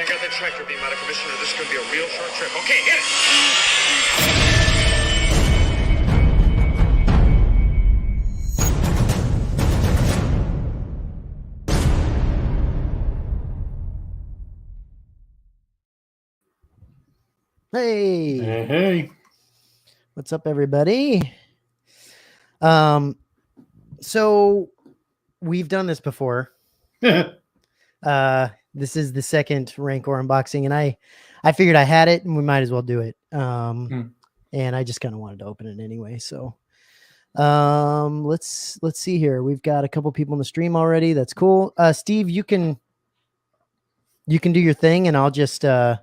I got that tractor beam out of commissioner. This is going to be a real short trip. Okay, hit it. Hey. Hey. What's up, everybody? So we've done this before. This is the second Rancor unboxing, and I figured I had it and we might as well do it. And I just kind of wanted to open it anyway. So let's see here. We've got a couple people in the stream already. That's cool. Steve, you can do your thing, and I'll just start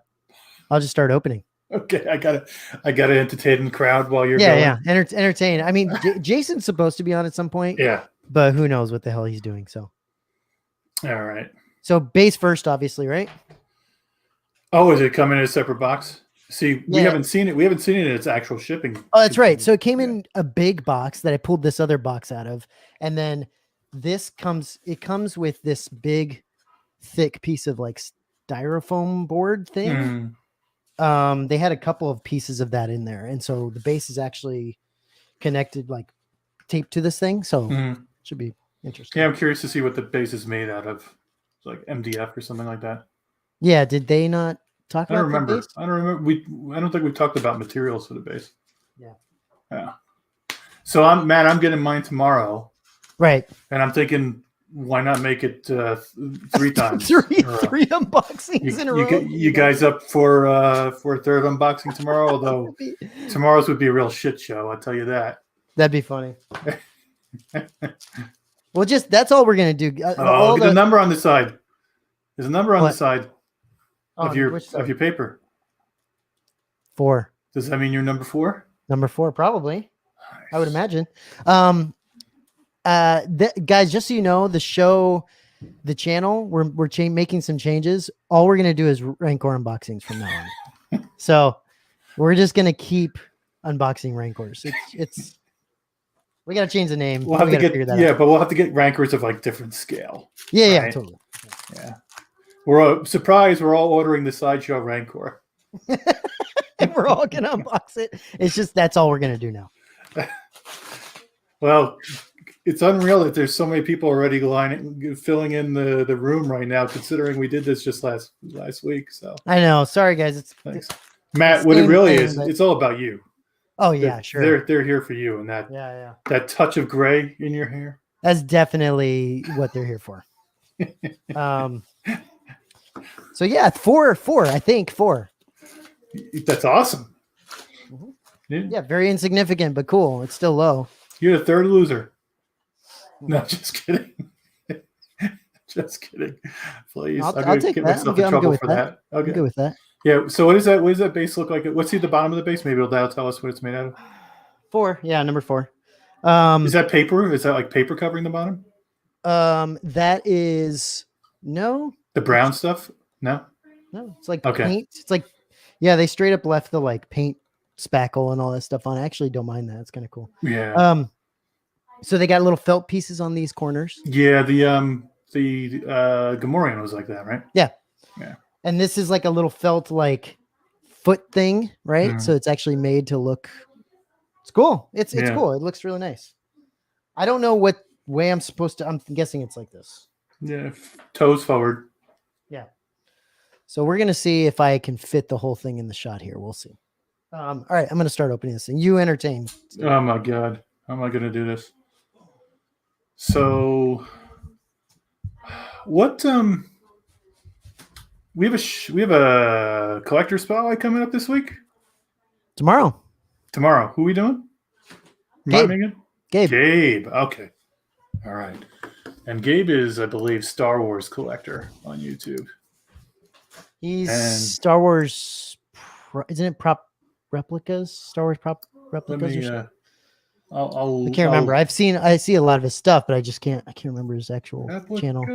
opening. Okay, I gotta entertain the crowd while you're going. Yeah, entertain. I mean, Jason's supposed to be on at some point. Yeah, but who knows what the hell he's doing? So, all right. So base first, obviously, right? Oh, is it coming in a separate box? See, we haven't seen it. We haven't seen it in its actual shipping. Oh, that's right. So it came in a big box that I pulled this other box out of, and then this comes. It comes with this big, thick piece of like styrofoam board thing. They had a couple of pieces of that in there, and so the base is actually connected, like taped to this thing. So it should be interesting. Yeah, I'm curious to see what the base is made out of. It's like MDF or something like that. Yeah, did they not talk about the base? I don't remember. I don't think we talked about materials for the base. Yeah. So I'm getting mine tomorrow. Right. And I'm thinking, why not make it 3 times? three unboxings in a row. You guys up for a third unboxing tomorrow? Although tomorrow's would be a real shit show, I'll tell you that. That'd be funny. Well, that's all we're gonna do. There's a number on the side. There's a number on the side of your paper. 4. Does that mean you're number 4? Number 4, probably. Nice. I would imagine. Guys, just so you know, the channel, we're making some changes. All we're gonna do is Rancor unboxings from now on. So we're just gonna keep unboxing Rancors. It's we gotta change the name. We'll have to figure that out. But we'll have to get Rancors of like different scale. Yeah, right? Totally. Yeah. We're surprised we're all ordering the Sideshow Rancor. And we're all gonna unbox it. It's just that's all we're gonna do now. Well, it's unreal that there's so many people already filling in the room right now, considering we did this just last week. So I know. Sorry, guys. Thanks. Matt, what it really is, it's all about you. Oh yeah, sure. They're here for you, and that touch of gray in your hair. That's definitely what they're here for. So yeah, 4. I think 4. That's awesome. Yeah, very insignificant, but cool. It's still low. You're the third loser. No, just kidding. Just kidding. Please, I'll take that. Myself in trouble for that. Okay. I'm good with that. Yeah. So what is that? What does that base look like? What's at the bottom of the base? Maybe that'll tell us what it's made out of. 4. Yeah, number 4. Is that paper? Is that like paper covering the bottom? That is no. The brown stuff? No. It's like paint. It's like they straight up left the like paint spackle and all that stuff on. I actually don't mind that. It's kind of cool. Yeah. So they got little felt pieces on these corners. Yeah, the Gamorrean was like that, right? Yeah. And this is like a little felt like foot thing, right? So it's actually made to look. It's cool. It's cool. It looks really nice. I don't know what way I'm supposed to. I'm guessing it's like this. Yeah, toes forward. Yeah. So we're gonna see if I can fit the whole thing in the shot here. We'll see. All right, I'm gonna start opening this thing. You entertain. Oh my god, how am I gonna do this? So, what? We have a collector spotlight coming up this week. Tomorrow. Who are we doing? Gabe. Okay. All right. And Gabe is, I believe, Star Wars collector on YouTube. He's Star Wars. Isn't it prop replicas? Star Wars prop replicas. I can't remember. I see a lot of his stuff, but I can't remember his actual channel.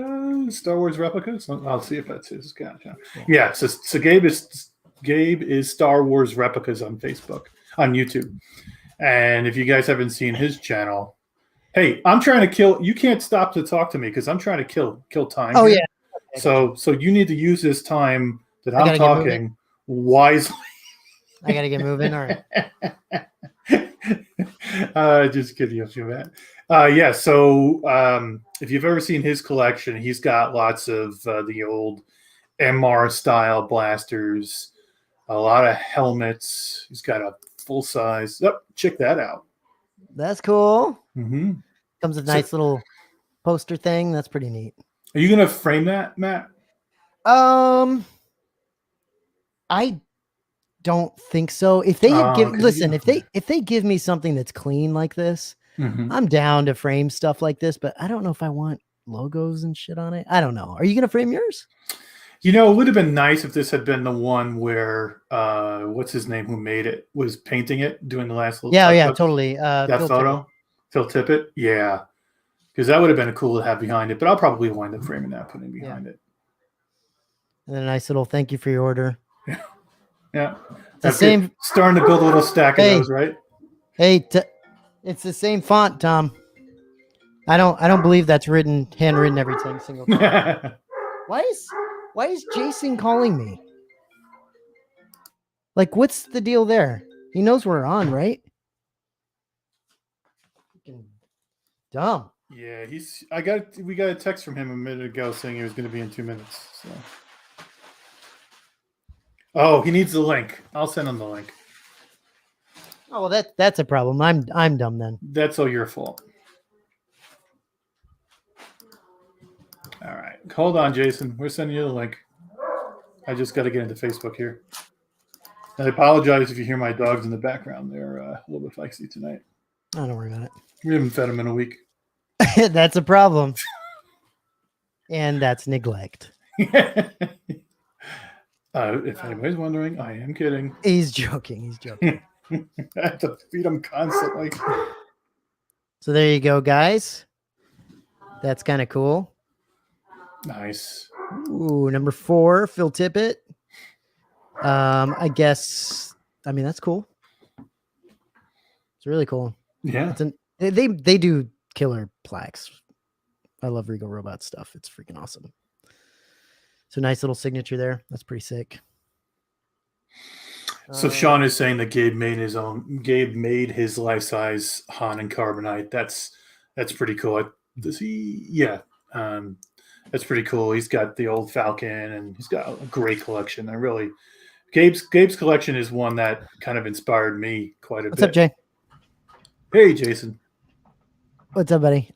Star Wars replicas. I'll see if that's his channel. Yeah. So Gabe is Star Wars replicas on YouTube. And if you guys haven't seen his channel, hey, I'm trying to kill. You can't stop to talk to me because I'm trying to kill time. Oh here. Yeah. So you need to use this time that I I'm gotta get moving. talking wisely. I gotta get moving. All right. Just kidding you, Matt. Yeah, so if you've ever seen his collection, he's got lots of the old MR style blasters, a lot of helmets. He's got a full size. Oh, check that out. That's cool. Mm-hmm. Comes with a nice little poster thing. That's pretty neat. Are you gonna frame that, Matt? I don't think so. If they if they give me something that's clean like this, I'm down to frame stuff like this, but I don't know if I want logos and shit on it. I don't know. Are you gonna frame yours? You know, it would have been nice if this had been the one where what's his name who made it was painting it, doing the last little totally. That Phil photo, Tippett. Phil Tippett, yeah, because that would have been cool to have behind it. But I'll probably wind up framing that, putting behind it. And then a nice little thank you for your order. Yeah, The same. Starting to build a little stack of those, right? Hey, it's the same font, Tom. I don't believe that's handwritten every single time. Why is Jason calling me? Like, what's the deal there? He knows we're on, right? Fucking dumb. Yeah, we got a text from him a minute ago saying he was going to be in 2 minutes. So. Oh, he needs the link. I'll send him the link. Oh well, that's a problem. I'm dumb then. That's all your fault. All right, hold on, Jason. We're sending you the link. I just got to get into Facebook here. And I apologize if you hear my dogs in the background. They're a little bit feisty tonight. Oh, don't worry about it. We haven't fed them in a week. That's a problem. And that's neglect. If anybody's wondering, I am kidding. He's joking. I have to feed them constantly. So there you go, guys. That's kind of cool. Nice. Ooh, number 4, Phil Tippett. I mean, that's cool. It's really cool. Yeah. They do killer plaques. I love Regal Robot stuff. It's freaking awesome. So nice little signature there. That's pretty sick. So Sean is saying that Gabe made his life-size Han and Carbonite. That's pretty cool. Does he? Yeah. That's pretty cool. He's got the old Falcon and he's got a great collection. Gabe's collection is one that kind of inspired me quite a bit. What's up, Jay? Hey, Jason. What's up, buddy?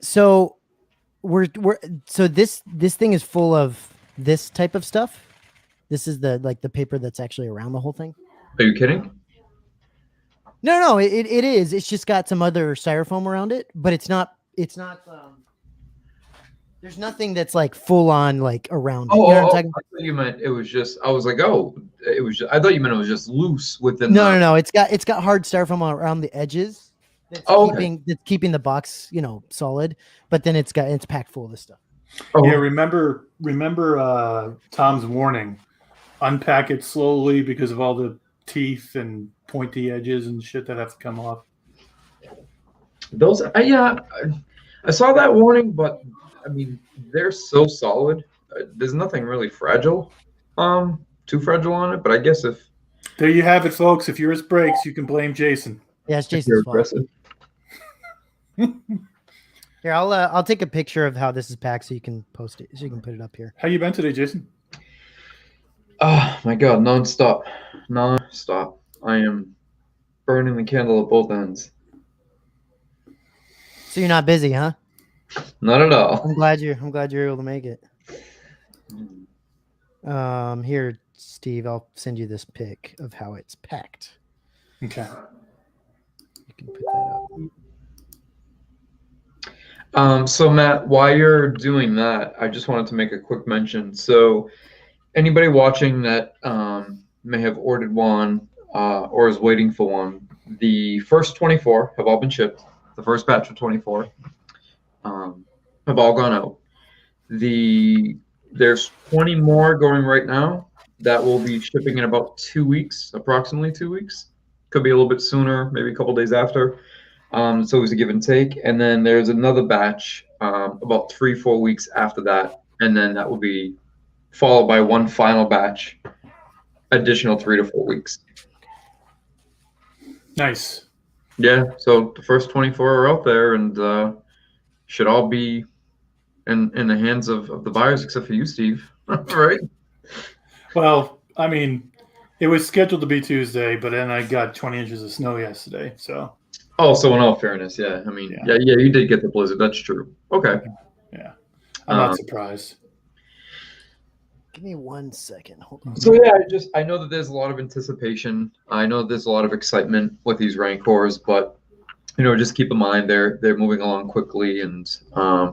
So this thing is full of this type of stuff. This is the paper that's actually around the whole thing. Are you kidding? No, it is. It's just got some other styrofoam around it, but it's not. There's nothing that's like full on like around. Oh, you know what I'm talking I thought you meant it was just. I was like, oh, it was. I thought you meant it was just loose within. No. It's got hard styrofoam around the edges. That's keeping the box, solid. But then it's packed full of this stuff. Oh. Yeah, remember Tom's warning. Unpack it slowly because of all the teeth and pointy edges and shit that have to come off. Those, I saw that warning, but I mean, they're so solid. There's nothing really fragile, too fragile on it. But I guess if there you have it, folks. If yours breaks, you can blame Jason. Yeah, it's Jason's fault. Here, I'll take a picture of how this is packed so you can post it, so you can put it up here. How you been today, Jason? Oh my God, nonstop. I am burning the candle at both ends. So you're not busy, huh? Not at all. I'm glad you're able to make it. Here, Steve, I'll send you this pic of how it's packed. Okay. You can put that up. So Matt, while you're doing that, I just wanted to make a quick mention. So anybody watching that may have ordered one or is waiting for one, the first 24 have all been shipped. The first batch of 24 have all gone out. There's 20 more going right now that will be shipping in about 2 weeks, approximately 2 weeks. Could be a little bit sooner, maybe a couple days after. It's always a give and take. And then there's another batch about 3-4 weeks after that, and then that will be followed by one final batch, additional 3 to 4 weeks. Nice. Yeah, so the first 24 are out there, and should all be in the hands of the buyers, except for you, Steve. Right? Well, I mean, it was scheduled to be Tuesday, but then I got 20 inches of snow yesterday. So. Oh, so in all fairness, yeah. I mean, yeah, you did get the blizzard. That's true. Okay. Yeah. I'm not surprised. Give me 1 second. Hold on. So yeah, I know that there's a lot of anticipation. I know there's a lot of excitement with these Rancors, but just keep in mind they're moving along quickly, and as I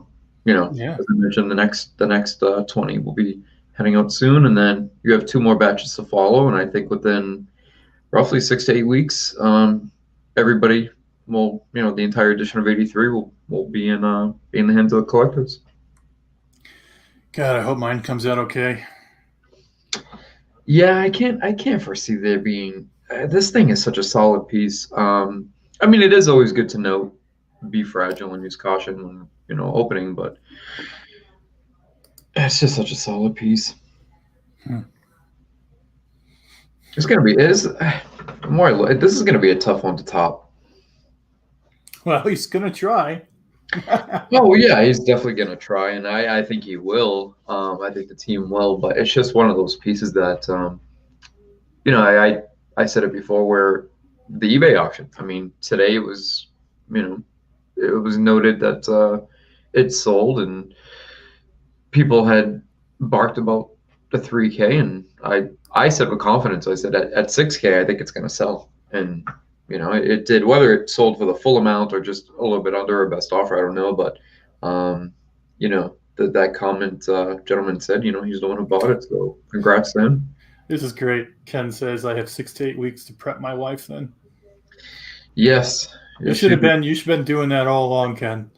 mentioned, the next 20 will be heading out soon, and then you have 2 more batches to follow, and I think within roughly 6 to 8 weeks, everybody will, the entire edition of 83 will be in the hands of the collectors. God, I hope mine comes out okay. Yeah, I can't foresee there being. This thing is such a solid piece. I mean, it is always good to note, be fragile and use caution when opening, but it's just such a solid piece. It's gonna be. This is gonna be a tough one to top. Well, he's gonna try. Oh yeah, he's definitely gonna try, and I think he will. I think the team will, but it's just one of those pieces that I said it before, where the eBay auction. I mean, today it was it was noted that it sold, and people had barked about the 3K, and I said with confidence, I said at 6K I think it's gonna sell, and it did. Whether it sold for the full amount or just a little bit under a best offer, I don't know. But, that comment gentleman said, he's the one who bought it. So congrats to him. This is great. Ken says I have 6 to 8 weeks to prep my wife then. Yes. You should have been doing that all along, Ken.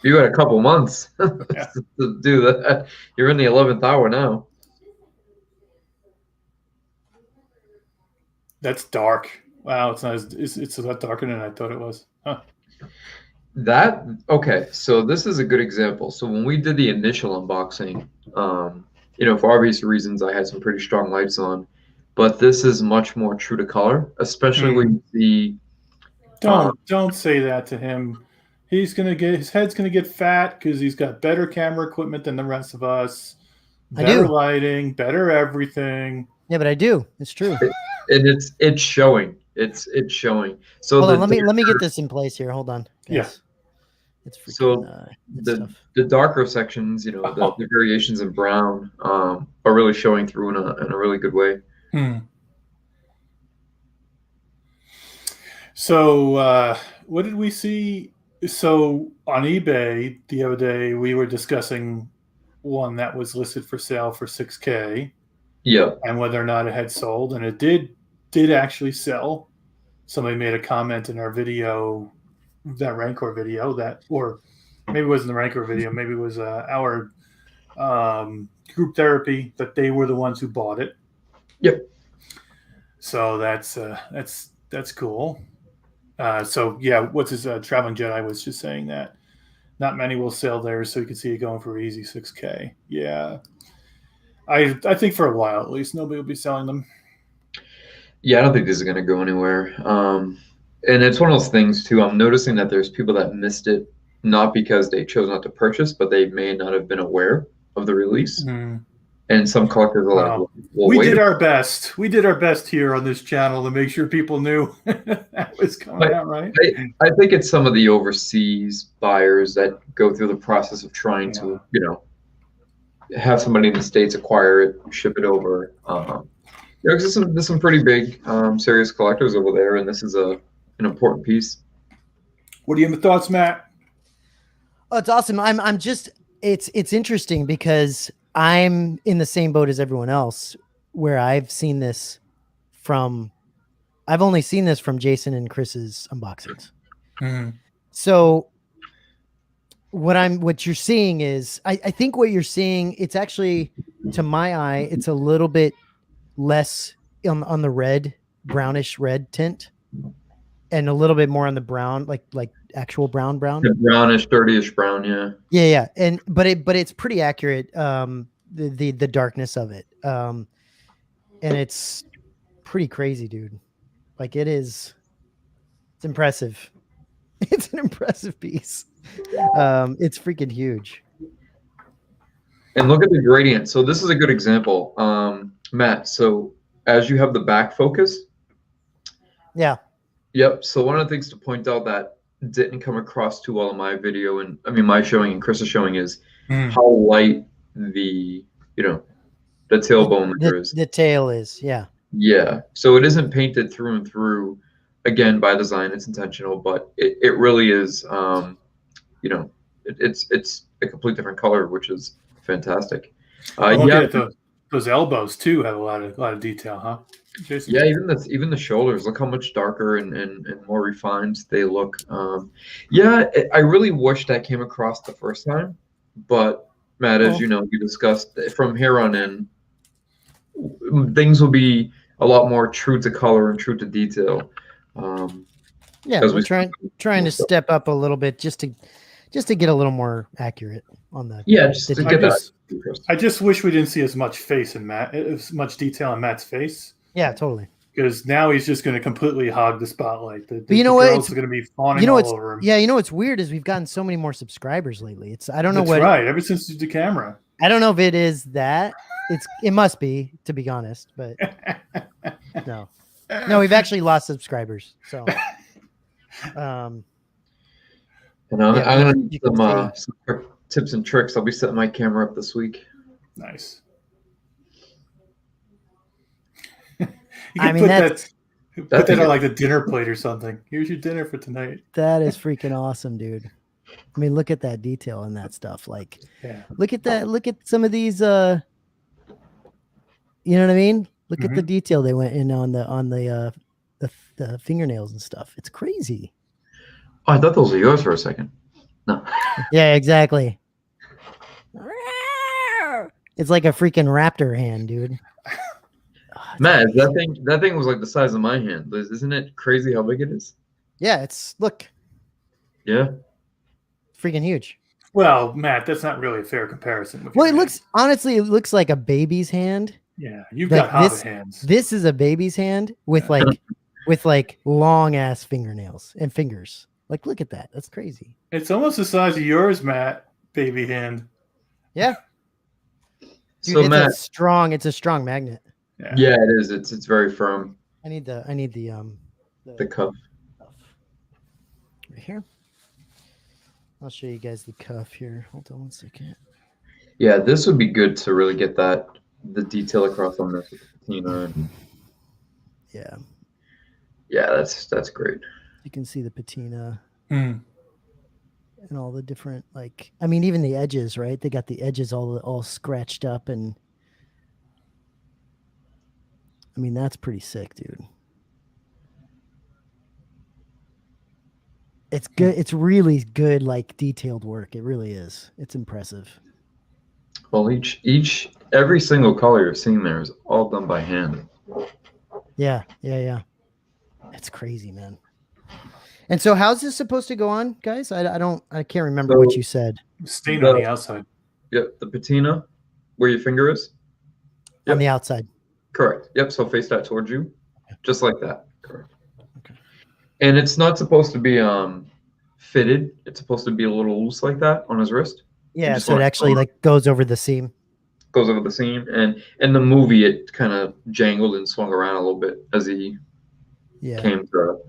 You had a couple months Yeah. to do that. You're in the 11th hour now. That's dark. Wow, it's not. It's a lot darker than I thought it was. Huh. Okay, so this is a good example. So when we did the initial unboxing, for obvious reasons, I had some pretty strong lights on, but this is much more true to color, especially when you see. Don't say that to him. His head's gonna get fat because he's got better camera equipment than the rest of us. Better lighting, better everything. Yeah, but I do. It's true. And it's showing. It's showing. So hold on, let me get this in place here. Hold on, guys. Yeah. It's freaking, the darker sections, the variations in brown, are really showing through in a really good way. So what did we see? So on eBay the other day, we were discussing one that was listed for sale for 6K. Yeah. And whether or not it had sold, and it did actually sell. Somebody made a comment in our video, that Rancor video, or maybe it wasn't the Rancor video, maybe it was our group therapy, that they were the ones who bought it. Yep. So that's cool. So yeah, what's his Traveling Jedi was just saying that not many will sell theirs, so you can see it going for easy 6K. Yeah. I think for a while at least nobody will be selling them. Yeah, I don't think this is going to go anywhere. And it's one of those things too. I'm noticing that there's people that missed it, not because they chose not to purchase, but they may not have been aware of the release. And some collectors are like, we did our best. We did our best here on this channel to make sure people knew that was coming out, right? I think it's some of the overseas buyers that go through the process of trying to, have somebody in the States acquire it, ship it over. There's some pretty big, serious collectors over there, and this is an important piece. What are your thoughts, Matt? Oh, it's awesome. I'm just, it's interesting because I'm in the same boat as everyone else, where I've only seen this from Jason and Chris's unboxings. So what you're seeing is, I think what you're seeing, it's actually, to my eye, it's a little bit less on the brownish red tint, and a little bit more on the brown, like actual brown. The brownish, dirtyish brown, yeah. Yeah. But it's pretty accurate. the darkness of it. And it's pretty crazy, dude. Like it's impressive. It's an impressive piece. It's freaking huge. And look at the gradient. So this is a good example, Matt. So as you have the back focus. Yeah. Yep. So one of the things to point out that didn't come across too well in my video, and I mean my showing and Chris's showing, is how light the the tailbone is. The tail is, yeah. Yeah. So it isn't painted through and through. Again, by design, it's intentional, but it really is. It's a complete different color, which is fantastic. Look at those elbows too have a lot of detail, huh, Jason? Yeah, even the shoulders. Look how much darker and more refined they look. I really wish that came across the first time, but Matt, as you know, we discussed, from here on in, things will be a lot more true to color and true to detail. We're trying to step up a little bit just to get a little more accurate on the. Yeah, just to get that. I just wish we didn't see as much as much detail on Matt's face. Yeah, totally. Because now he's just going to completely hog the spotlight. The you know what? It's going to be fawning all over him. Yeah, you know what's weird is we've gotten so many more subscribers lately. I don't know That's what. Right, ever since the camera. I don't know if it is that. It must be, to be honest, but no, we've actually lost subscribers. So, I'm gonna need some quick tips and tricks. I'll be setting my camera up this week. Nice. I mean, put that on like a dinner plate or something. Here's your dinner for tonight. That is freaking awesome, dude. I mean, look at that detail and that stuff. Like, look at that. Look at some of these. You know what I mean? Look at the detail they went in on the fingernails and stuff. It's crazy. Oh, I thought those were yours for a second. No. Yeah, exactly. It's like a freaking raptor hand, dude. Matt, that thing was like the size of my hand. Isn't it crazy how big it is? Yeah, look. Yeah. Freaking huge. Well, Matt, that's not really a fair comparison. Well, it looks like a baby's hand. Yeah, you've got hobbit hands. This is a baby's hand with like long ass fingernails and fingers. Like, look at that. That's crazy. It's almost the size of yours, Matt. Baby hand. Yeah. Dude, so it's Matt, it's a strong magnet. Yeah, it is. It's very firm. I need the cuff. Right here. I'll show you guys the cuff here. Hold on one second. Yeah, this would be good to really get the detail across on this patina. Yeah. Yeah, that's great. You can see the patina and all the different, like, I mean, even the edges, right? They got the edges all scratched up, and I mean, that's pretty sick, dude. It's good. It's really good, like, detailed work. It really is. It's impressive. Well, every single color you're seeing there is all done by hand. Yeah. It's crazy, man. And so, how's this supposed to go on, guys? I can't remember what you said. Stain on the outside. Yep, the patina, where your finger is. Yep. On the outside. Correct. Yep. So face that towards you, just like that. Correct. Okay. And it's not supposed to be fitted. It's supposed to be a little loose like that on his wrist. Yeah. So it actually like goes over the seam. Goes over the seam, and in the movie it kind of jangled and swung around a little bit as he came to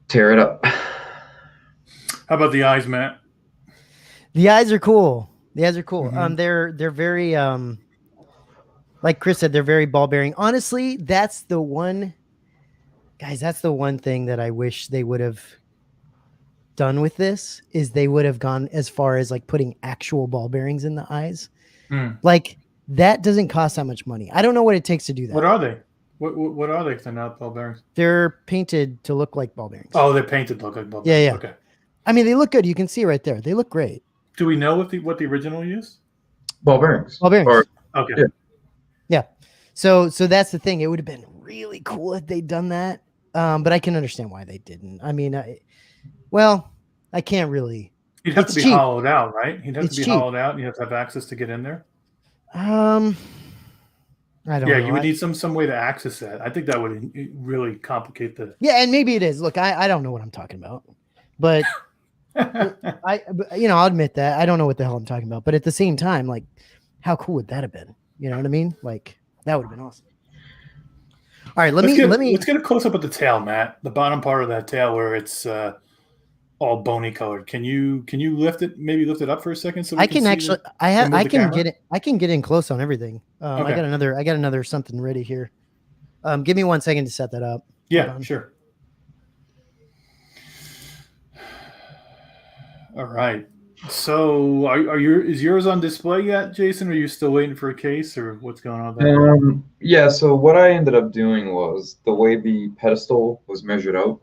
tear it up. How about the eyes, Matt? The eyes are cool. They're very like Chris said, they're very ball bearing. Honestly, that's the one thing that I wish they would have done with this, is they would have gone as far as like putting actual ball bearings in the eyes. Like, that doesn't cost that much money. I don't know what it takes to do that. What are they? What are they if they're not ball bearings? They're painted to look like ball bearings. Oh, they're painted to look like ball bearings. Yeah. Okay. I mean, they look good. You can see right there. They look great. Do we know what the original used? Ball bearings. Okay. Yeah. So that's the thing. It would have been really cool if they'd done that. But I can understand why they didn't. I mean, I can't really. He'd have It's to be cheap. hollowed out, right? He'd have It's to be cheap. hollowed out, and you have to have access to get in there. I don't Yeah, know. you would need some way to access that. I think that would really complicate the. Yeah, and maybe it is. Look, I don't know what I'm talking about, but I'll admit that I don't know what the hell I'm talking about. But at the same time, like, how cool would that have been? You know what I mean? Like, that would have been awesome. All right, let me. Let's get a close up of the tail, Matt. The bottom part of that tail where it's all bony colored. Can you lift it? Maybe lift it up for a second so we I can see actually. the- I have. move I the can camera? get it. I can get in close on everything. I Okay. got another something ready here. Give me 1 second to set that up. Hold Yeah, on. sure. All right. So, is yours on display yet, Jason? Or are you still waiting for a case, or what's going on there? Yeah, so what I ended up doing was the way the pedestal was measured out.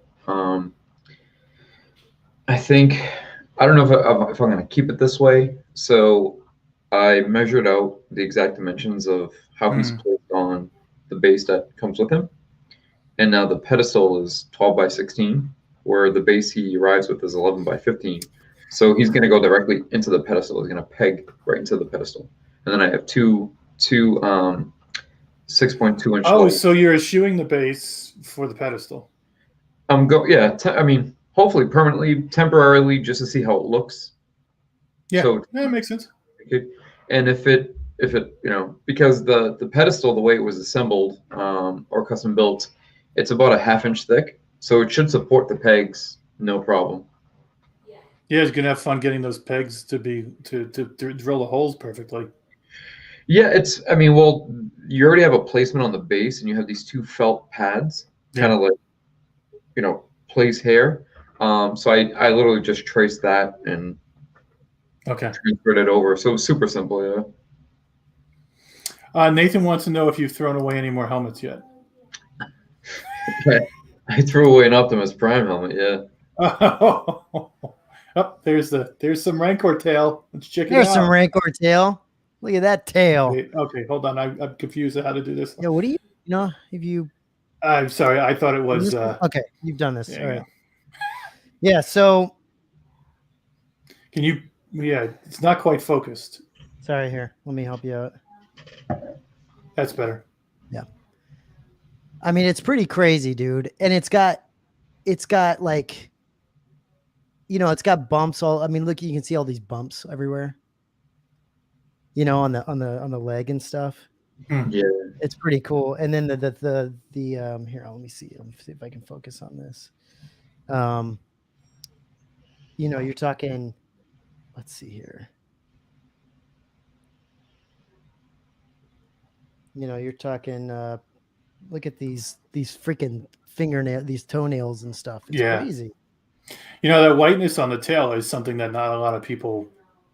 I think, I don't know if I'm going to keep it this way. So I measured out the exact dimensions of how he's placed on the base that comes with him. And now the pedestal is 12 by 16, where the base he arrives with is 11 by 15. So he's going to go directly into the pedestal. He's going to peg right into the pedestal. And then I have two 6.2 inch. Oh, levels. so you're eschewing the base for the pedestal. I mean, hopefully permanently, temporarily, just to see how it looks. Yeah, So that makes sense. okay. And if it because the pedestal, the way it was assembled or custom built, it's about a 1/2 inch thick, so it should support the pegs no problem. Yeah, you're gonna have fun getting those pegs to drill the holes perfectly. Yeah, I mean, well, you already have a placement on the base, and you have these two felt pads, kind of like, place here. So I literally just traced that and transferred it over. So it was super simple, yeah. Nathan wants to know if you've thrown away any more helmets yet. I threw away an Optimus Prime helmet, yeah. Oh, there's some Rancor tail. Let's check it out. There's some Rancor tail. Look at that tail. Okay, hold on. I'm confused at how to do this. Yeah, what do you if you? I'm sorry. I thought it was. Okay, you've done this. All right. Go. Yeah. So. Can you? Yeah, it's not quite focused. Sorry. Here, let me help you out. That's better. Yeah. I mean, it's pretty crazy, dude, and it's got like. It's got bumps all. I mean, look, you can see all these bumps everywhere. On the leg and stuff. Yeah, it's pretty cool. And then the here, let me see if I can focus on this. You're talking. Let's see here. You're talking. Look at these freaking these toenails and stuff. It's crazy. That whiteness on the tail is something that not a lot of people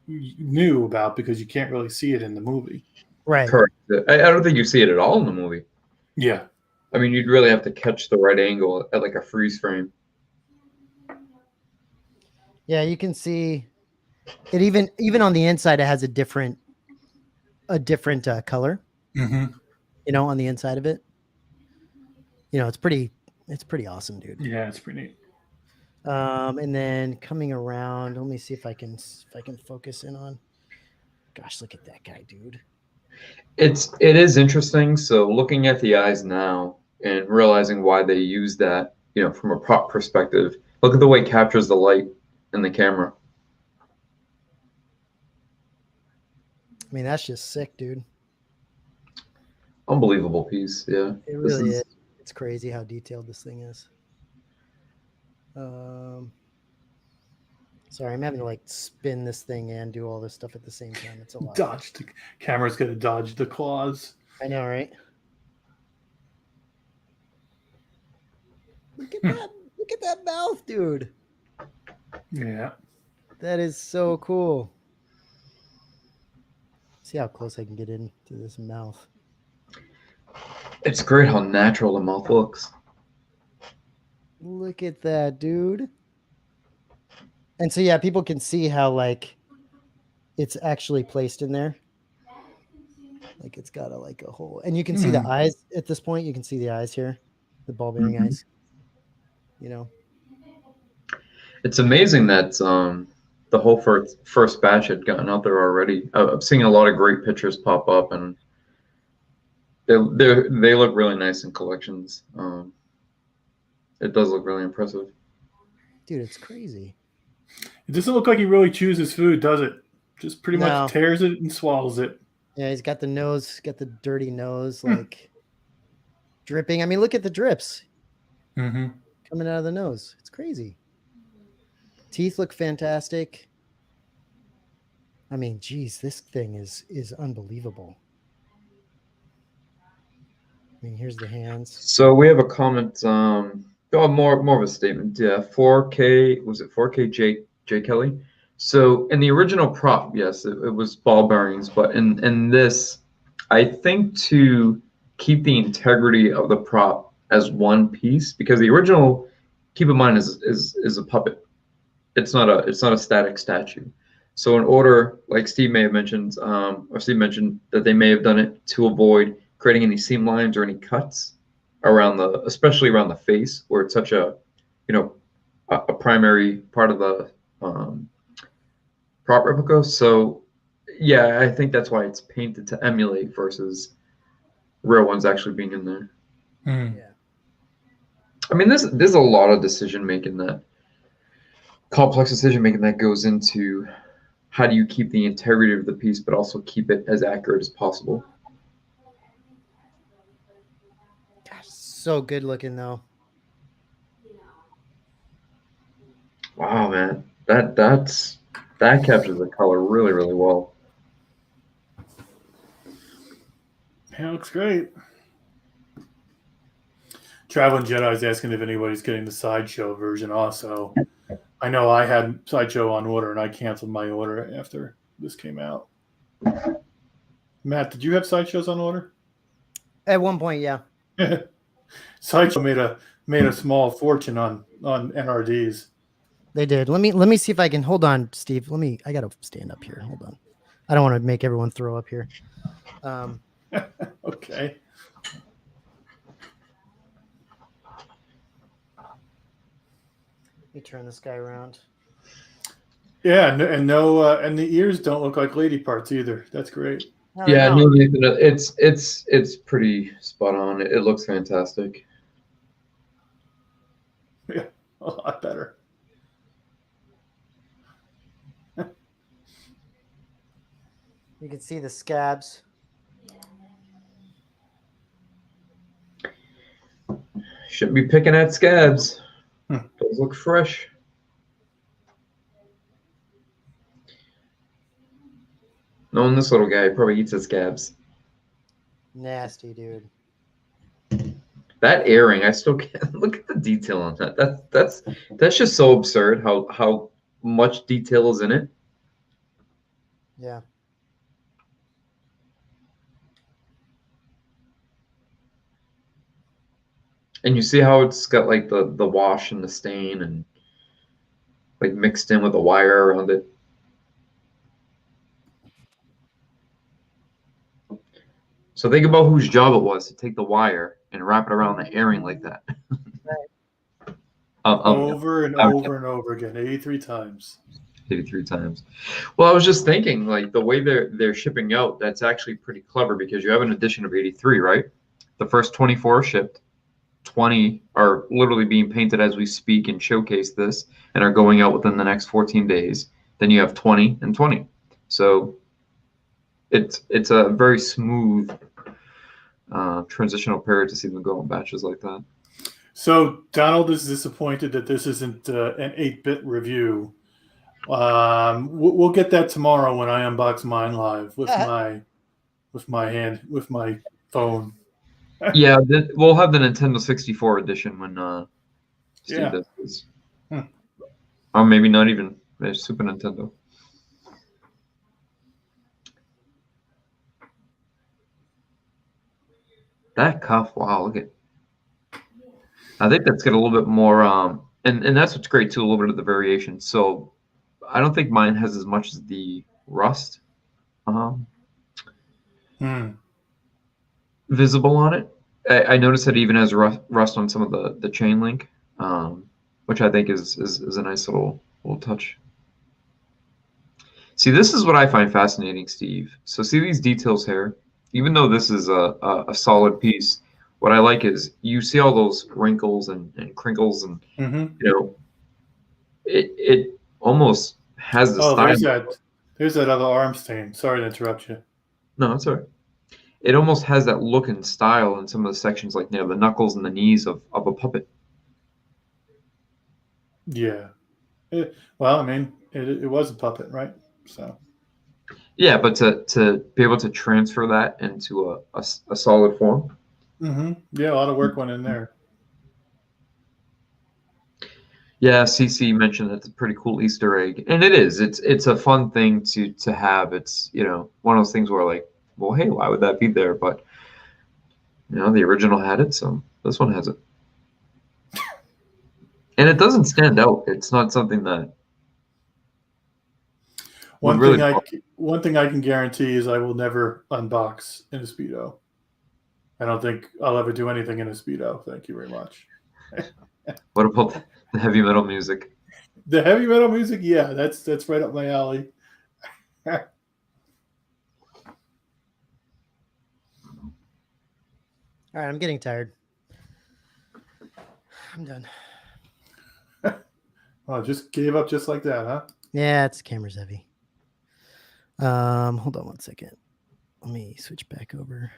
knew about because you can't really see it in the movie. Right. Correct. I don't think you see it at all in the movie. Yeah. I mean, you'd really have to catch the right angle at like a freeze frame. Yeah, you can see it even on the inside. It has a different color. Mm-hmm. On the inside of it. It's pretty awesome, dude. Yeah, it's pretty neat. And then coming around, let me see if I can focus in on. Gosh, look at that guy, dude. It is interesting. So looking at the eyes now and realizing why they use that, from a prop perspective, look at the way it captures the light in the camera. I mean, that's just sick, dude. Unbelievable piece, yeah. It really is. It's crazy how detailed this thing is. Sorry, I'm having to like spin this thing and do all this stuff at the same time. It's a lot. Dodge the camera's gonna dodge the claws. I know, right? Look at that! Look at that mouth, dude. Yeah. That is so cool. See how close I can get into this mouth. It's great how natural the mouth looks. Look at that, dude. And so, yeah, people can see how, like, it's actually placed in there. Like, it's got a hole. And you can see the eyes at this point. You can see the eyes here, the ball bearing eyes. It's amazing that the whole first batch had gotten out there already. I'm seeing a lot of great pictures pop up, and they look really nice in collections. It does look really impressive. Dude, it's crazy. It doesn't look like he really chews his food, does it? Just pretty No. much tears it and swallows it. Yeah, he's got the nose, got the dirty nose, like dripping. I mean, look at the drips Mm-hmm. coming out of the nose. It's crazy. Teeth look fantastic. I mean, geez, this thing is unbelievable. I mean, here's the hands. So we have a comment. More of a statement. Yeah, 4K, was it 4K J Kelly? So in the original prop, yes, it was ball bearings, but in this, I think to keep the integrity of the prop as one piece, because the original, keep in mind, is a puppet. It's not a static statue. So in order, like Steve may have mentioned, or Steve mentioned that they may have done it to avoid creating any seam lines or any cuts around especially around the face, where it's such a, a primary part of the prop replica. So yeah, I think that's why it's painted to emulate versus real ones actually being in there. Mm. Yeah. I mean, there's a lot of decision making, that complex decision making that goes into how do you keep the integrity of the piece, but also keep it as accurate as possible. Gosh, so good looking though. Wow, man, that captures the color really, really well. Yeah, looks great. Traveling Jedi is asking if anybody's getting the Sideshow version also. I know I had Sideshow on order and I canceled my order after this came out. Matt, did you have Sideshows on order? At one point, yeah. Sideshow made a small fortune on NRDs. They did. Let me see if I can hold on, Steve. I gotta stand up here. Hold on. I don't want to make everyone throw up here. Okay. Let me turn this guy around. Yeah, and the ears don't look like lady parts either. That's great. Yeah, no, Nathan, it's pretty spot on. It looks fantastic. Yeah, a lot better. You can see the scabs. Shouldn't be picking at scabs. Those look fresh. Knowing this little guy, he probably eats his scabs. Nasty, dude. That earring, I still can't look at the detail on that. That's just so absurd how much detail is in it. Yeah. And you see how it's got like the wash and the stain and like mixed in with the wire around it. So think about whose job it was to take the wire and wrap it around the earring like that. Over and over and over again, 83 times. 83 times. Well, I was just thinking, like, the way they're shipping out, that's actually pretty clever, because you have an edition of 83, right? The first 24 shipped. 20 are literally being painted as we speak and showcase this, and are going out within the next 14 days. Then you have 20 and 20. So it's a very smooth transitional period to see them go in batches like that. So Donald is disappointed that this isn't an 8-bit review. We'll get that tomorrow when I unbox mine live with my phone. Yeah, we'll have the Nintendo 64 edition when Steve does this. Or maybe not even Super Nintendo. That cuff, wow, look at. I think that's got a little bit more, and that's what's great too, a little bit of the variation. So I don't think mine has as much as the rust visible on it. I noticed that it even has rust on some of the chain link, which I think is a nice little touch. See, this is what I find fascinating, Steve. So see these details here. Even though this is a solid piece, what I like is you see all those wrinkles and crinkles, and Mm-hmm. you know, it almost has the Oh, style. there's that other arm stain. Sorry to interrupt you. No, it's all right. It almost has that look and style in some of the sections, like the knuckles and the knees of a puppet. Yeah. Well, I mean, it was a puppet, right? So. Yeah, but to be able to transfer that into a solid form. Mm-hmm. Yeah, a lot of work went in there. Yeah, CC mentioned that's a pretty cool Easter egg, and it is. It's a fun thing to have. It's one of those things where like, well, hey, why would that be there? But the original had it, so this one has it, and it doesn't stand out. It's not something that would really. One thing I can guarantee is I will never unbox in a Speedo. I don't think I'll ever do anything in a Speedo. Thank you very much. What about the heavy metal music? The heavy metal music, yeah, that's right up my alley. All right, I'm getting tired. I'm done. Oh, just gave up just like that, huh? Yeah, it's camera's heavy. Hold on one second. Let me switch back over.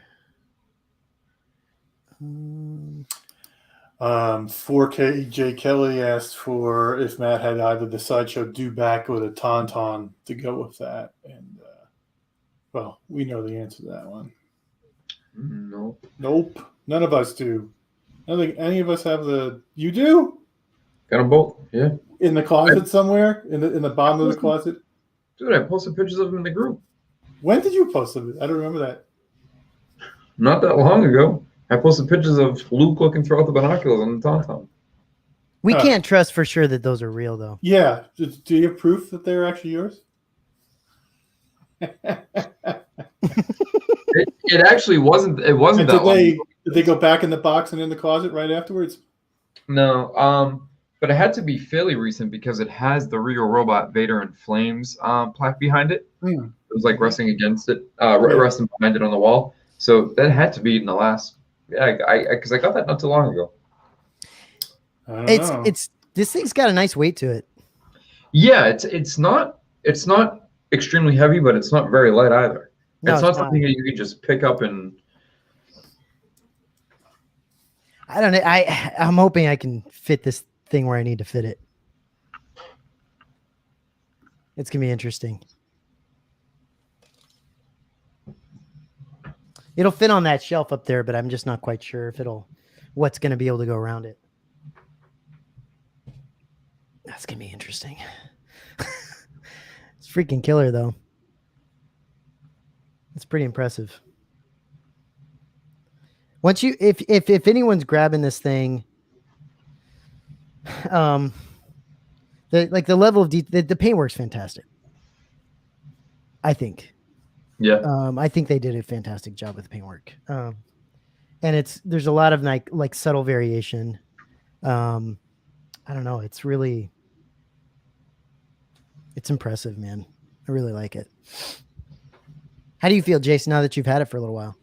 4K J Kelly asked for if Matt had either the Sideshow Do-Back or the Tauntaun to go with that, and well, we know the answer to that one. Nope. None of us do. I don't think any of us have the. You do? Got them both. Yeah. In the closet somewhere, in the bottom of the closet. Dude, I posted pictures of them in the group. When did you post them? I don't remember that. Not that long ago. I posted pictures of Luke looking throughout the binoculars on the Tauntaun. We can't trust for sure that those are real, though. Yeah. Do you have proof that they're actually yours? It actually wasn't. It wasn't that long. Did they go back in the box and in the closet right afterwards? No. But it had to be fairly recent because it has the Regal Robot Vader in Flames plaque behind it. Hmm. It was like resting against it, resting behind it on the wall. So that had to be in the last. Yeah, because I got that not too long ago. I don't know. This thing's got a nice weight to it. Yeah, it's not extremely heavy, but it's not very light either. No, it's not something that you can just pick up and. I don't know. I'm hoping I can fit this thing where I need to fit it. It's gonna be interesting. It'll fit on that shelf up there, but I'm just not quite sure if what's going to be able to go around it. That's going to be interesting. It's freaking killer, though. It's pretty impressive. Once if anyone's grabbing this thing, the level of detail, the paintwork's fantastic. I think. Yeah. I think they did a fantastic job with the paintwork. And there's a lot of like subtle variation. I don't know. It's impressive, man. I really like it. How do you feel, Jason, now that you've had it for a little while?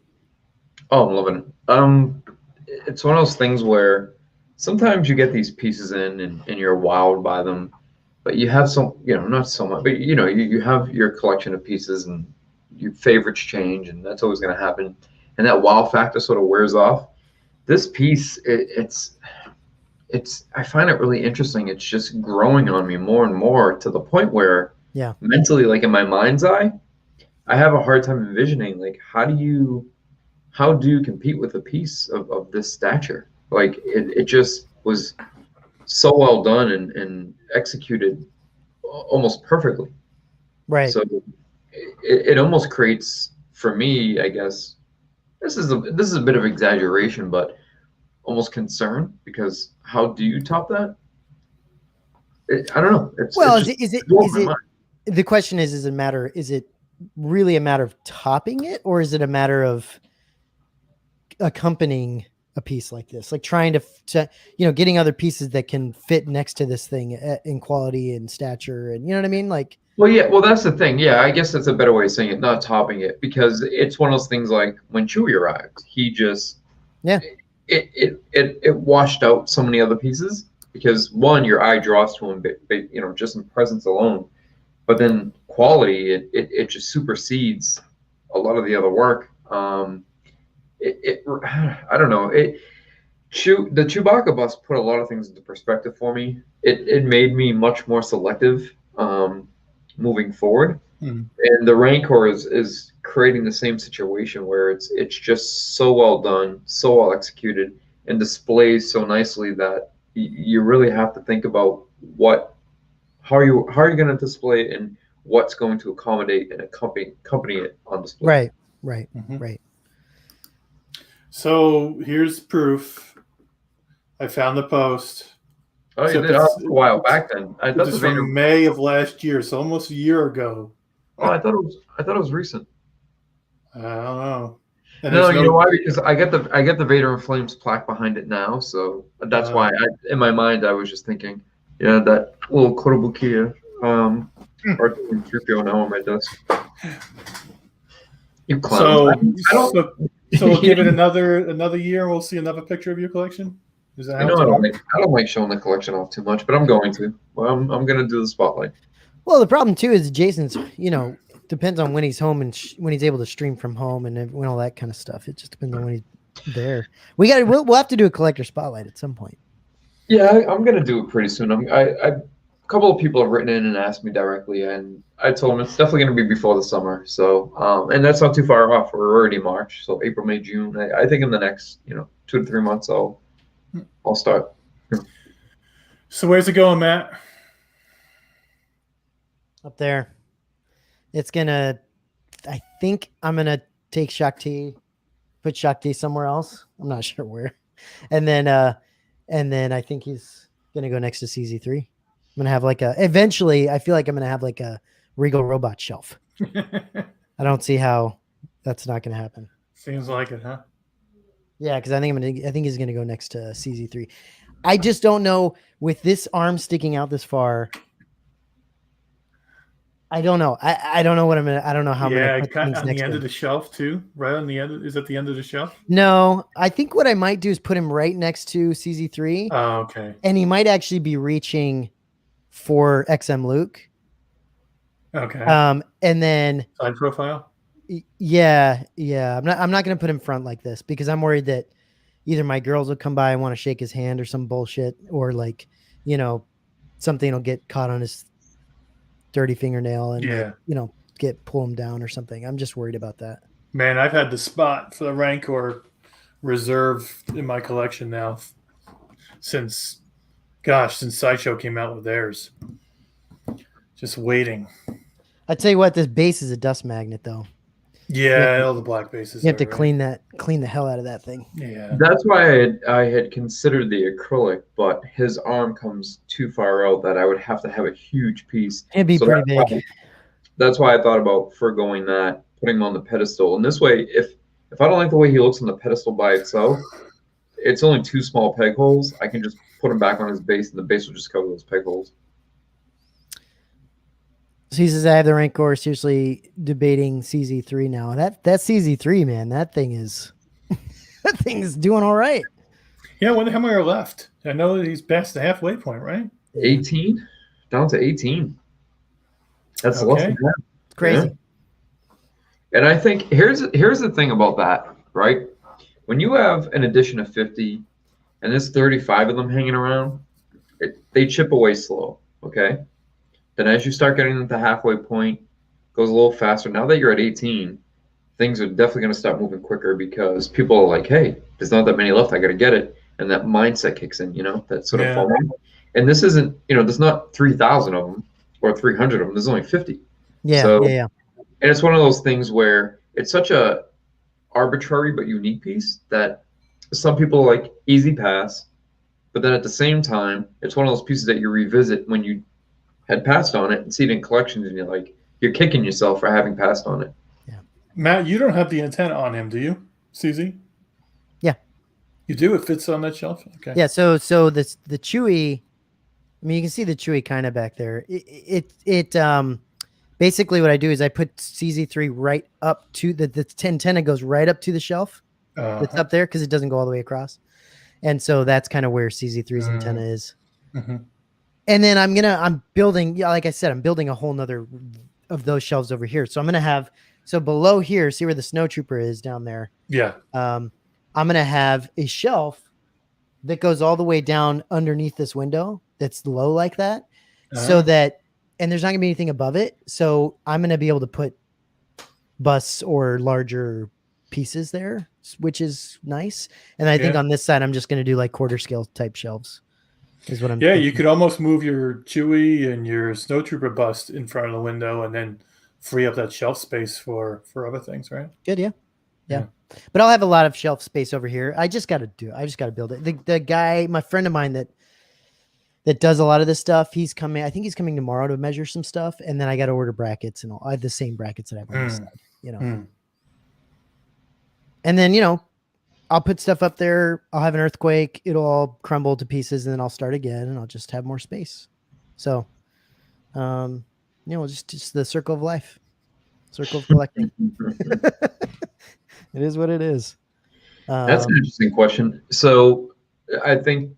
Oh, I'm loving it. It's one of those things where sometimes you get these pieces in and you're wowed by them, but you have not so much, but you have your collection of pieces and your favorites change, and that's always going to happen, and that wow factor sort of wears off. This piece, it's I find it really interesting. It's just growing on me more and more to the point where mentally, like in my mind's eye, I have a hard time envisioning like how do you compete with a piece of this stature. Like it just was so well done and executed almost perfectly. Right. So it almost creates, for me, I guess, this is a bit of exaggeration, but almost concern, because how do you top that? I don't know. The question is it really a matter of topping it, or is it a matter of accompanying a piece like this, like trying to getting other pieces that can fit next to this thing in quality and stature, and you know what I mean, like. Well, yeah, well, that's the thing. Yeah, I guess that's a better way of saying it, not topping it, because it's one of those things like when Chewie arrived, he just it washed out so many other pieces because one, your eye draws to him, just in presence alone, but then quality, it just supersedes a lot of the other work. I don't know. The Chewbacca bust put a lot of things into perspective for me. It made me much more selective moving forward. And the Rancor is creating the same situation where it's just so well done, so well executed, and displays so nicely that you really have to think about how are you going to display it and what's going to accommodate and accompany it on display. Right. So here's proof. I found the post. Oh, you did a while back then. I thought This from May of last year, so almost a year ago. Oh, I thought it was recent. I don't know. And No, you know why? Because I get the Vader in Flames plaque behind it now, so that's why in my mind I was just thinking, yeah, that little Korobukia or 3PO now on my desk. You clowns. So we'll give it another year and we'll see another picture of your collection? Is that I don't like showing the collection off too much, but I'm going to. Well, I'm going to do the spotlight. Well, the problem too is Jason's, depends on when he's home and when he's able to stream from home and when all that kind of stuff. It just depends on when he's there. We'll have to do a collector spotlight at some point. Yeah, I'm going to do it pretty soon. A couple of people have written in and asked me directly, and I told them it's definitely going to be before the summer. So, and that's not too far off. We're already March, so April, May, June. I think in the next 2 to 3 months I'll start. So where's it going, Matt? Up there. I think I'm gonna take put Shakti somewhere else. I'm not sure where. And then I think he's gonna go next to CZ3. I'm gonna have eventually I feel like I'm gonna have like a Regal robot shelf. I don't see how that's not gonna happen. Seems like it, huh? Yeah, because I think he's gonna go next to CZ3. I just don't know with this arm sticking out this far. I don't know. I don't know what I don't know how. Yeah, kind of on the end of the shelf too. Right on the end. Is at the end of the shelf? No, I think what I might do is put him right next to CZ3. Oh, okay. And he might actually be reaching for XM Luke. Okay. And then side profile. Yeah. I'm not gonna put him front like this because I'm worried that either my girls will come by and want to shake his hand or some bullshit, or something will get caught on his dirty fingernail and pull him down or something. I'm just worried about that. Man, I've had the spot for the Rancor reserved in my collection now since Sideshow came out with theirs. Just waiting. I tell you what, this base is a dust magnet though. Yeah, all the black bases. You have to clean the hell out of that thing. Yeah. That's why I had considered the acrylic, but his arm comes too far out that I would have to have a huge piece. It'd be pretty big. That's why I thought about forgoing that, putting him on the pedestal. And this way, if I don't like the way he looks on the pedestal by itself, it's only 2 small peg holes. I can just put him back on his base, and the base will just cover those peg holes. So he says, I have the Rancor, seriously debating CZ3 now. That CZ3, man, that thing is doing all right. Yeah, I wonder how many are left. I know that he's past the halfway point, right? 18? Down to 18. That's less than that. It's crazy. Yeah. And I think here's the thing about that, right? When you have an edition of 50 and there's 35 of them hanging around, they chip away slow, okay? Then as you start getting to the halfway point, it goes a little faster. Now that you're at 18, things are definitely going to start moving quicker because people are like, hey, there's not that many left. I got to get it. And that mindset kicks in, that sort of FOMO. And this isn't, there's not 3,000 of them or 300 of them. There's only 50. Yeah. And it's one of those things where it's such a arbitrary but unique piece that some people like easy pass. But then at the same time, it's one of those pieces that you revisit when you had passed on it and see it in collections, and you're kicking yourself for having passed on it. Yeah. Matt, you don't have the intent on him, do you, CZ? Yeah. You do? It fits on that shelf? Okay. Yeah. So the Chewy, I mean, you can see the Chewy kind of back there. Basically what I do is I put CZ3 right up to the 1010. It goes right up to the shelf that's up there because it doesn't go all the way across. And so that's kind of where CZ3's antenna is. Mhm. And then I'm building, like I said, I'm building a whole nother of those shelves over here. So I'm going to have, so below here, see where the snow trooper is down there. Yeah. I'm going to have a shelf that goes all the way down underneath this window that's low like that. So that, and there's not gonna be anything above it. So I'm going to be able to put busts or larger pieces there, which is nice. And I think on this side, I'm just going to do like quarter scale type shelves is what I'm Yeah, thinking. you could almost move your Chewy and your Snowtrooper bust in front of the window and then free up that shelf space for other things, right? Good, yeah. But I'll have a lot of shelf space over here. I just got to build it. The guy, my friend of mine that does a lot of this stuff, he's coming. I think he's coming tomorrow to measure some stuff, and then I got to order brackets and all. I have the same brackets that I have on this side, you know. And then, you know, I'll put stuff up there. I'll have an earthquake. It'll all crumble to pieces, and then I'll start again, and I'll just have more space. So, you know, just the circle of life, circle of collecting. It is what it is. That's an interesting question. So I think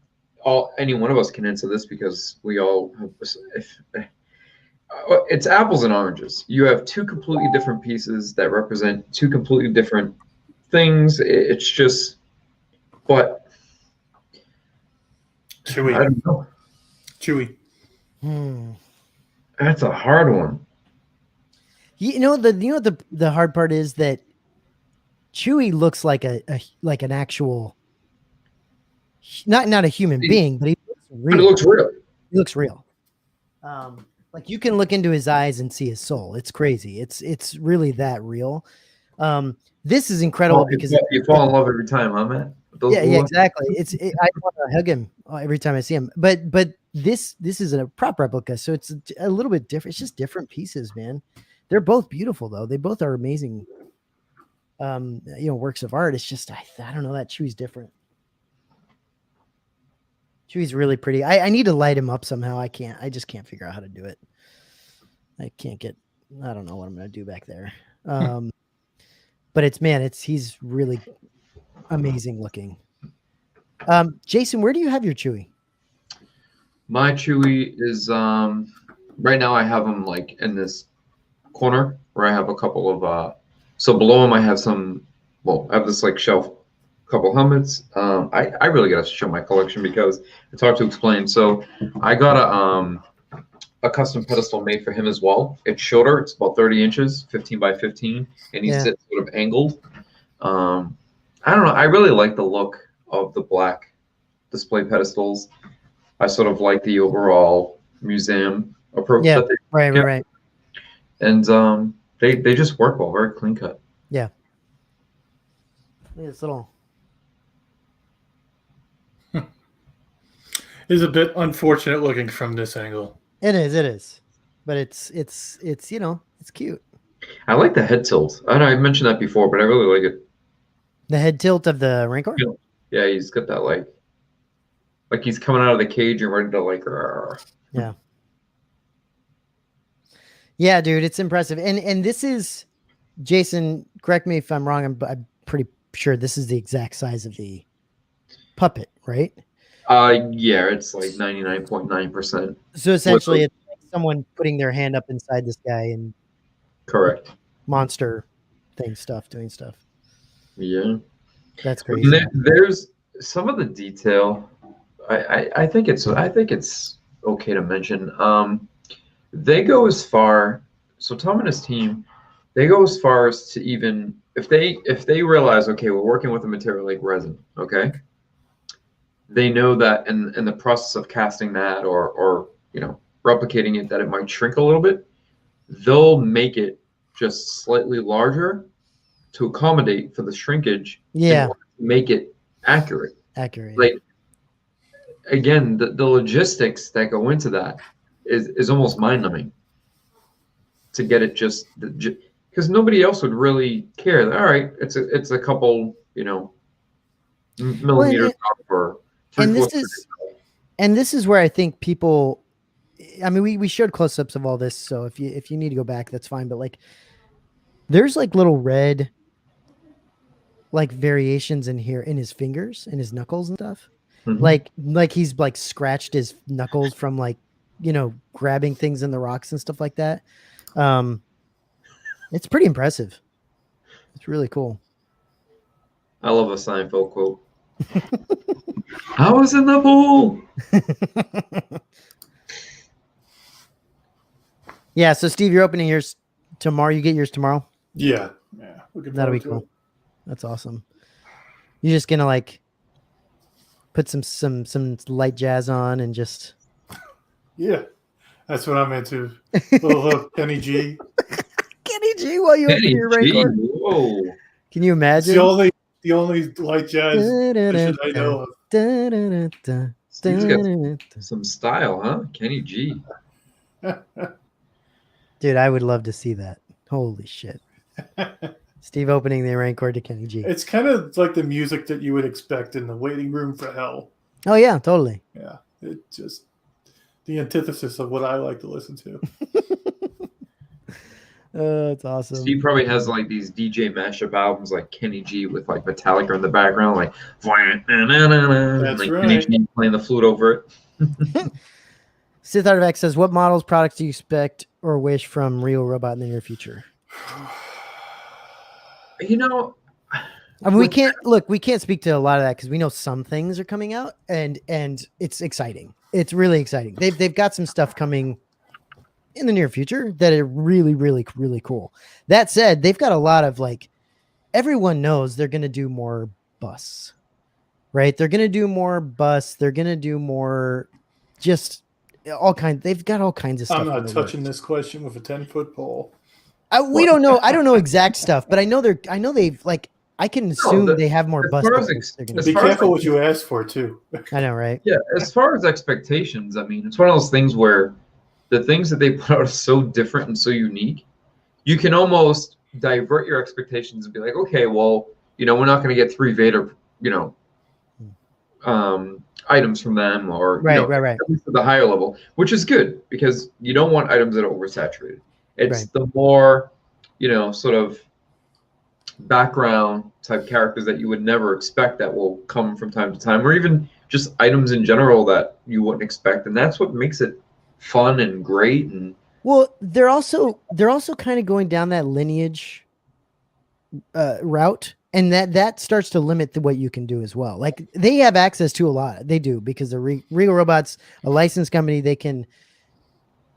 any one of us can answer this because we all have, it's apples and oranges. You have two completely different pieces that represent two completely different things. It's just, but Chewy. I don't know. Chewy. That's a hard one. You know the hard part is that Chewy looks like like an actual, not a human being, but he looks real. But it looks real. He looks real. Like you can look into his eyes and see his soul. It's crazy. It's really that real. This is incredible because you fall in love every time, huh, man? Yeah, exactly. I want to hug him every time I see him. But this is a prop replica, so it's a little bit different. It's just different pieces, man. They're both beautiful though. They both are amazing. Works of art. It's just I don't know, that Chewy's different. Chewy's really pretty. I need to light him up somehow. I just can't figure out how to do it. I don't know what I'm gonna do back there. But he's really amazing looking. Jason, where do you have your Chewy? My Chewy is right now I have him like in this corner where I have a couple of so below him I have I have this like shelf, couple helmets. I really gotta show my collection because it's hard to explain. So I got a custom pedestal made for him as well. It's shorter, it's about 30 inches, 15 by 15, and he's sort of angled. I don't know, I really like the look of the black display pedestals. I sort of like the overall museum approach. Yeah, right. And they just work well, very clean cut. Yeah. This little. It's a bit unfortunate looking from this angle. It is, but it's it's cute. I like the head tilt. I know I mentioned that before, but I really like it. The head tilt of the Rancor. Yeah, he's got that like he's coming out of the cage and ready to like. Yeah. Yeah, dude, it's impressive. And this is, Jason, correct me if I'm wrong. I'm pretty sure this is the exact size of the puppet, right? Yeah, it's like 99.9%. So essentially, it's like someone putting their hand up inside this guy and correct monster doing stuff. Yeah, that's crazy. There's some of the detail. I think it's okay to mention. They go as far. So Tom and his team, they go as far as to even if they realize, okay, we're working with a material like resin, okay. They know that in the process of casting that or replicating it, that it might shrink a little bit. They'll make it just slightly larger to accommodate for the shrinkage. Yeah. And make it accurate. Like, again, the logistics that go into that is almost mind-numbing to get it just because nobody else would really care. All right, it's a couple, millimeters up or and this 3/4 is and this is where I think people. I mean, we showed close-ups of all this, so if you need to go back, that's fine. But like, there's like little red, like variations in here in his fingers and his knuckles and stuff. Mhm. Like he's like scratched his knuckles from like grabbing things in the rocks and stuff like that. It's pretty impressive. It's really cool. I love a Seinfeld quote. I was in the pool. Yeah, so Steve, you're opening yours tomorrow. You get yours tomorrow. Yeah. Looking That'll be forward to cool. it. That's awesome. You're just gonna like put some light jazz on and just Yeah, that's what I'm into. Little Kenny G. Kenny G while you open Kenny your G, Rancor. whoa. Can you It's imagine? the only light jazz musician I know of. Steve's got some style, huh? Kenny G. Dude, I would love to see that. Holy shit. Steve opening the Rancor to Kenny G. It's kind of like the music that you would expect in the waiting room for hell. Oh yeah, totally. Yeah, it's just the antithesis of what I like to listen to. It's awesome. Steve probably has like these DJ mashup albums like Kenny G with like Metallica in the background, like That's like right. Kenny G playing the flute over it. Sith Artifact says, what models, products do you expect or wish from Real Robot in the near future? You know, I mean, we can't speak to a lot of that because we know some things are coming out and it's exciting. It's really exciting. They've got some stuff coming in the near future that are really, really, really cool. That said, they've got a lot of like, everyone knows they're going to do more busts, right? They're going to do more busts. They're going to do more just all kinds. They've got all kinds of stuff. I'm not touching this question with a 10-foot pole. We don't know. I don't know exact stuff, but I know they've like, I can assume they have more as busts. far as Be careful what you ask for too. I know, right? Yeah, as far as expectations, I mean, it's one of those things where the things that they put out are so different and so unique, you can almost divert your expectations and be like, okay, well, we're not going to get 3 Vader, items from them, or Right. at least at the higher level, which is good because you don't want items that are oversaturated. It's the more, sort of background type characters that you would never expect that will come from time to time, or even just items in general that you wouldn't expect, and that's what makes it fun and great. And well, they're also kind of going down that lineage route, and that starts to limit what you can do as well. Like they have access to a lot. They do, because the Regal Robots, a licensed company,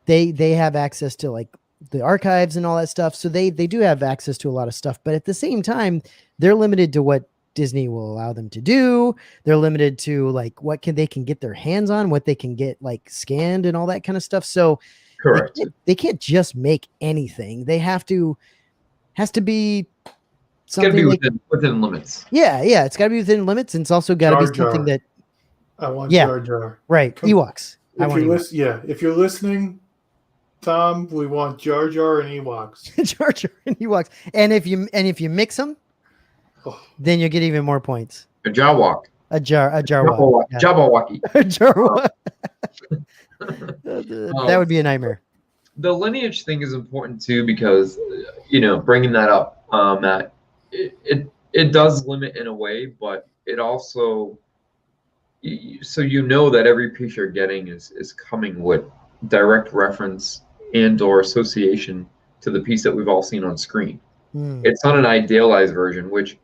they have access to like the archives and all that stuff. So they do have access to a lot of stuff, but at the same time, they're limited to what Disney will allow them to do. They're limited to like what they can get their hands on, what they can get like scanned and all that kind of stuff. So correct, they can't just make anything. They has to be something. It's got to be within limits. Yeah, it's got to be within limits, and it's also got to be something that. I want Jar Jar. Right, Ewoks. If you're listening, Tom, we want Jar Jar and Ewoks. Jar Jar and Ewoks, and if you mix them, then you get even more points. A Jawok. A Jarwok. Jabberwocky. A Jarwok. That would be a nightmare. The lineage thing is important too, because bringing that up, Matt, it does limit in a way, but it also that every piece you're getting is coming with direct reference and or association to the piece that we've all seen on screen. It's not an idealized version, which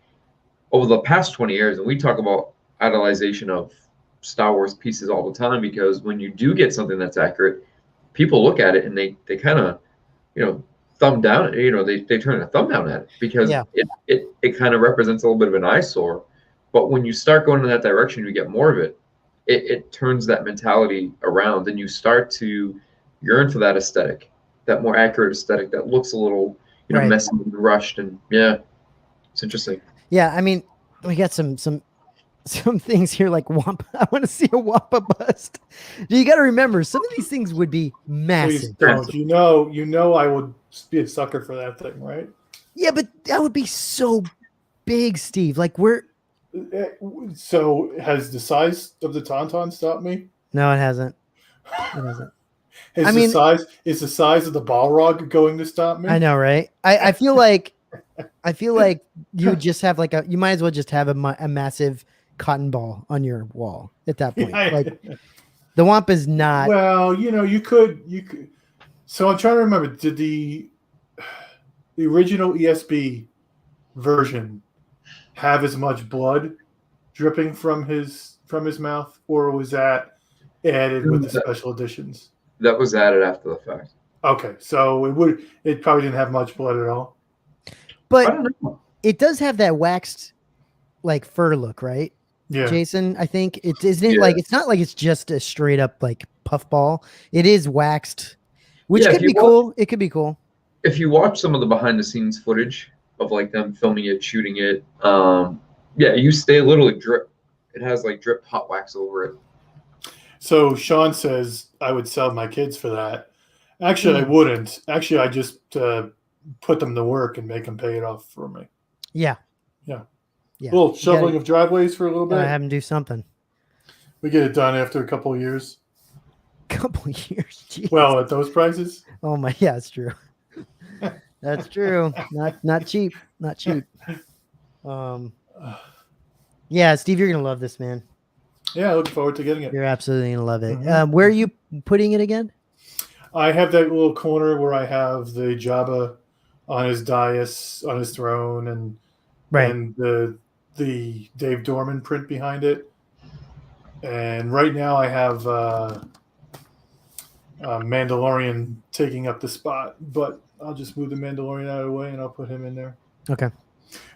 over the past 20 years, and we talk about idealization of Star Wars pieces all the time, because when you do get something that's accurate, people look at it and they kind of thumb down, they turn a thumb down at it, because it kind of represents a little bit of an eyesore. But when you start going in that direction, you get more of it. It turns that mentality around, and you start to yearn for that aesthetic, that more accurate aesthetic that looks a little messy and rushed. And it's interesting. Yeah, I mean, we got some things here like Wampa. I want to see a Wampa bust. You got to remember, some of these things would be massive. Please don't. You know I would be a sucker for that thing, right? Yeah, but that would be so big, Steve. Like So has the size of the tauntaun stopped me? No, it hasn't. It hasn't. Is I mean, the size of the Balrog going to stop me? I know, right? I feel like you would just have like you might as well just have a massive cotton ball on your wall at that point. Like the Wampa is not. Well, you could. So I'm trying to remember. Did the original ESB version have as much blood dripping from his mouth, or was that added with the special editions? That was added after the fact. Okay, so it probably didn't have much blood at all. I But don't know. it does have that waxed like fur look, right? Yeah. Jason, I think it isn't Yeah. like it's not like it's just a straight up like puffball. It is waxed, which Yeah, could be cool. It could be cool. If you watch some of the behind the scenes footage of like them filming it, shooting it, you stay literally drip. It has like drip hot wax over it. So Sean says I would sell my kids for that. Actually, I wouldn't. Actually, I just put them to work and make them pay it off for me. Yeah. Yeah. Yeah. A little shoveling of driveways for a little bit. Have them do something. We get it done after a couple of years. Couple years. Jeez. Well, at those prices. Oh my, yeah, it's true. That's true. Not cheap. Not cheap. Yeah, Steve, you're gonna love this, man. Yeah, looking forward to getting it. You're absolutely gonna love it. Mhm. Where are you putting it again? I have that little corner where I have the Jabba on his dais, on his throne, and the Dave Dorman print behind it. And right now I have Mandalorian taking up the spot, but I'll just move the Mandalorian out of the way and I'll put him in there. Okay.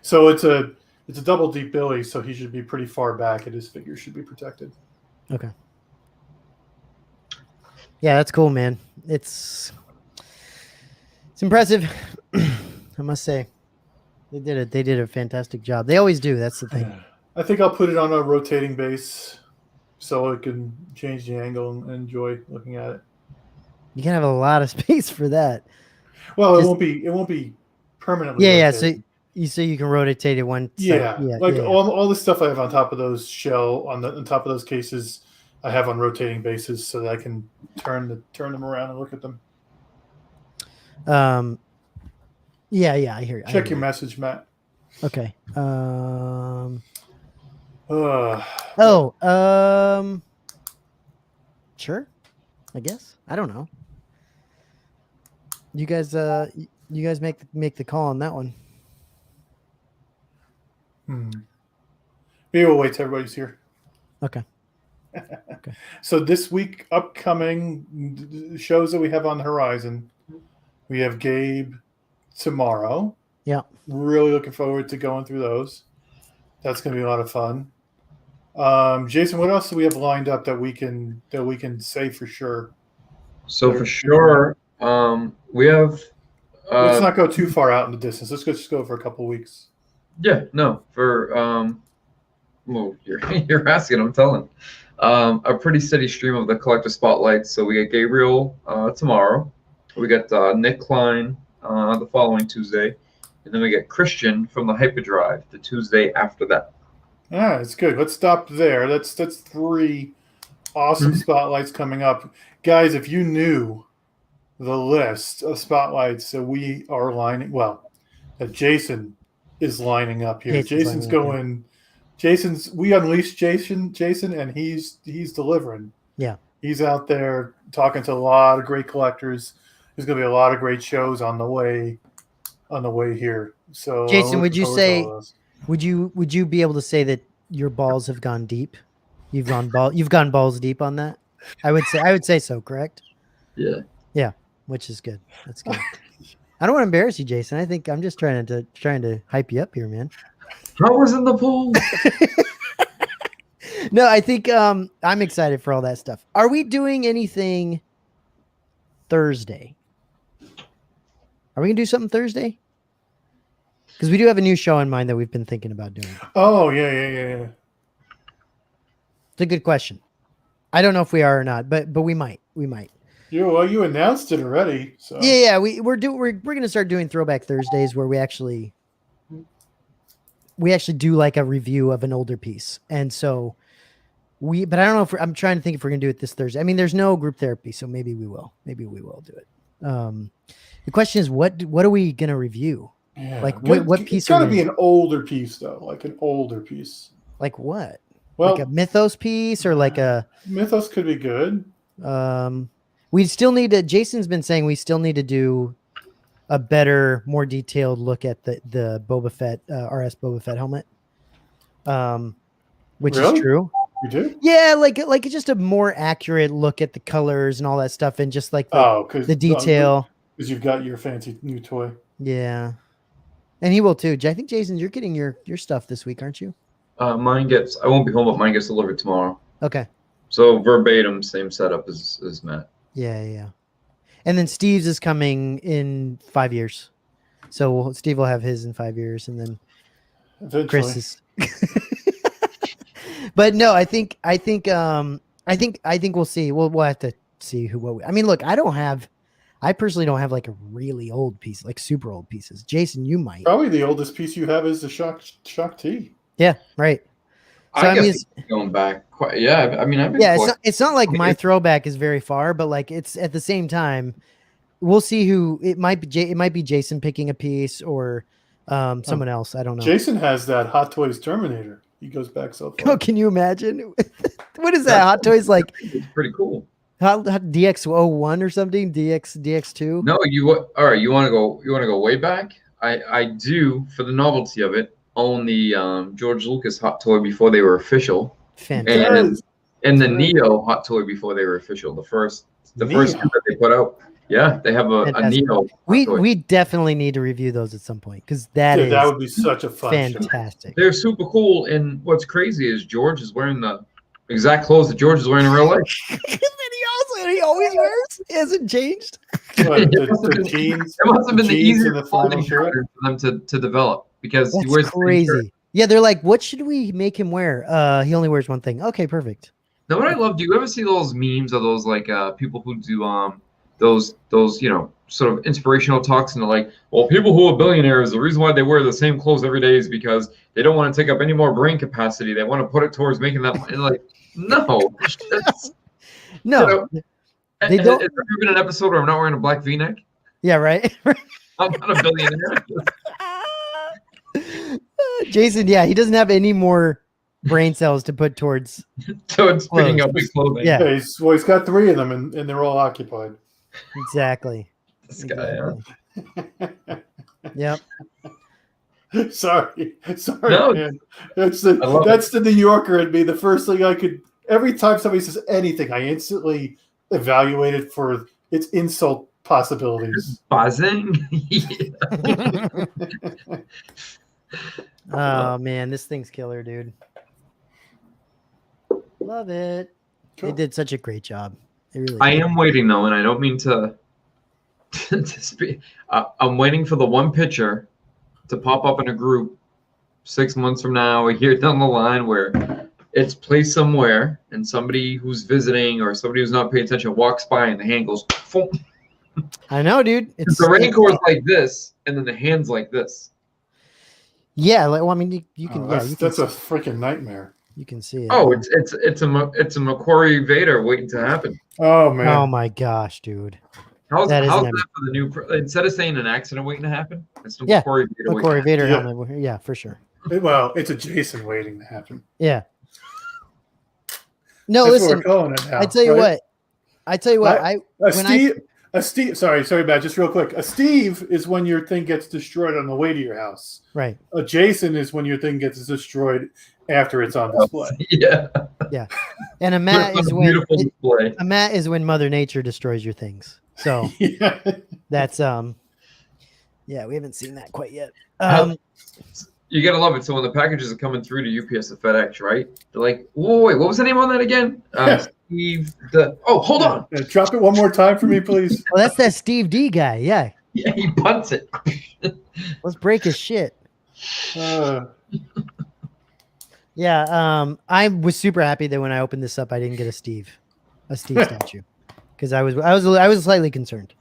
So it's a double deep Billy, so he should be pretty far back, and his figure should be protected. Okay. Yeah, that's cool, man. It's impressive. I must say, they did a fantastic job. They always do. That's the thing. I think I'll put it on a rotating base so I can change the angle and enjoy looking at it. You can have a lot of space for that. Well, it won't be permanently. Yeah, rotated. yeah. So you can rotate it one. Yeah, side. like all the stuff I have on top of those on top of those cases, I have on rotating bases so that I can turn them around and look at them. Yeah, I hear you. Check your message, Matt. Okay. Sure. I guess. I don't know. You guys make the call on that one. Maybe we'll wait till everybody's here. Okay. So this week, upcoming shows that we have on the horizon, we have Gabe tomorrow. Yeah. Really looking forward to going through those. That's going to be a lot of fun. Jason, what else do we have lined up that we can say for sure? So for sure, we have. Let's not go too far out in the distance. Let's just go for a couple of weeks. Yeah, no, for well, you're asking, I'm telling. A pretty steady stream of the collector spotlights. So we got Gabriel tomorrow. We got Nick Klein the following Tuesday, and then we get Christian from the Hyperdrive the Tuesday after that. Ah, it's good. Let's stop there. That's 3 awesome spotlights coming up, guys. If you knew the list of spotlights that we are lining, that Jason is lining up here. We unleashed Jason, and he's delivering. Yeah. He's out there talking to a lot of great collectors. There's going to be a lot of great shows on the way here. So Jason, would you be able to say that your balls have gone deep? You've gone balls deep on that? I would say so, correct? Yeah. Yeah, which is good. That's good. I don't want to embarrass you, Jason. I think I'm just trying to hype you up here, man. I was in the pool. No, I think I'm excited for all that stuff. Are we doing anything Thursday? Are we gonna do something Thursday? Because we do have a new show in mind that we've been thinking about doing. Oh, yeah. It's a good question. I don't know if we are or not, but we might. You announced it already. So Yeah. We're gonna start doing Throwback Thursdays where we actually we actually do like a review of an older piece, and so but I don't know if I'm trying to think if we're gonna do it this Thursday. I mean, there's no group therapy, so maybe we will do it. The question is, what are we gonna review? Yeah. Like what piece? It's got to be an older piece though, like an older piece. Like what? Well, like a mythos piece or like a mythos could be good. We still need to. Jason's been saying we still need to do a better, more detailed look at the Boba Fett RS Boba Fett helmet. Which Really? is true. You do? Yeah, like just a more accurate look at the colors and all that stuff, and just like the detail. Because you've got your fancy new toy. Yeah, and he will too. I think Jason, you're getting your stuff this week, aren't you? Mine gets. I won't be home, but mine gets delivered tomorrow. Okay. So verbatim, same setup as Matt. Yeah. And then Steve's is coming in 5 years, so Steve will have his in 5 years, and then Eventually. Chris is. But no, I think we'll see. We'll have to see I mean, look, I personally don't have like a really old piece, like super old pieces. Jason, you might. Probably the oldest piece you have is the Shock T. Yeah, right. So I guess going back quite. Yeah, I mean, it's not like my throwback is very far, but like it's at the same time, we'll see who it might be. It might be Jason picking a piece or someone else. I don't know. Jason has that Hot Toys Terminator. He goes back so far. Oh, can you imagine? What is that? Hot Toys like? It's pretty cool. Hot DX01 or something? DX2? No, all right. You want to go way back? I do, for the novelty of it, own the George Lucas Hot Toy before they were official. Fantastic. And the Neo Hot Toy before they were official. The first two that they put out. Yeah, they have a Neo. We definitely need to review those at some point because that would be such a fun fantastic. Show. They're super cool, and what's crazy is George is wearing the exact clothes that George is wearing in real life. He always wears. He hasn't changed. What, the jeans. It must have been the easiest flannel shirt for them to develop because That's he wears crazy. Yeah, they're like, what should we make him wear? He only wears one thing. Okay, perfect. Now, what I love, do you ever see those memes of those like people who do those sort of inspirational talks, and they're like, well, people who are billionaires, the reason why they wear the same clothes every day is because they don't want to take up any more brain capacity. They want to put it towards making that money. Like, no. No. They don't. Has there been an episode where I'm not wearing a black V-neck? Yeah, right. I'm not a billionaire. Jason, yeah, he doesn't have any more brain cells to put towards picking up his clothing. Yeah, he's got 3 of them, and they're all occupied. Exactly. This guy. Yep. Sorry, no, man. That's the New Yorker in me. The first thing I could, every time somebody says anything, I instantly evaluate it for its insult possibilities. Buzzing. Oh man, this thing's killer, dude. Love it. Cool. They did such a great job. I am waiting though, and I don't mean to speak. I'm waiting for the one picture to pop up in a group 6 months from now, a year down the line, where it's placed somewhere, and somebody who's visiting or somebody who's not paying attention walks by, and the hand goes. Foom. I know, dude. It's the Rancor's like this, and then the hand's like this. Yeah, like, well, I mean, you can. That's a freaking nightmare. You can see it. Oh, it's a Macquarie Vader waiting to happen. Oh man! Oh my gosh, dude! How's that for the new? Instead of saying an accident waiting to happen, it's the Macquarie Vader helmet. Yeah, for sure. Well, it's a Jason waiting to happen. Yeah. No, That's listen. What we're calling it now, I tell you what. Steve. Sorry, Matt. Just real quick. A Steve is when your thing gets destroyed on the way to your house. Right. A Jason is when your thing gets destroyed after it's on display. Yeah. Yeah. And a Matt is when Mother Nature destroys your things. So yeah. That's yeah, we haven't seen that quite yet. You gotta love it. So when the packages are coming through to UPS or FedEx, right? They're like, "Whoa, wait, what was the name on that again?" Steve. Hold on. Drop it one more time for me, please. Well, that's that Steve D guy. Yeah. Yeah, he punts it. Let's break his shit. Yeah. I was super happy that when I opened this up, I didn't get a Steve statue, because I was slightly concerned.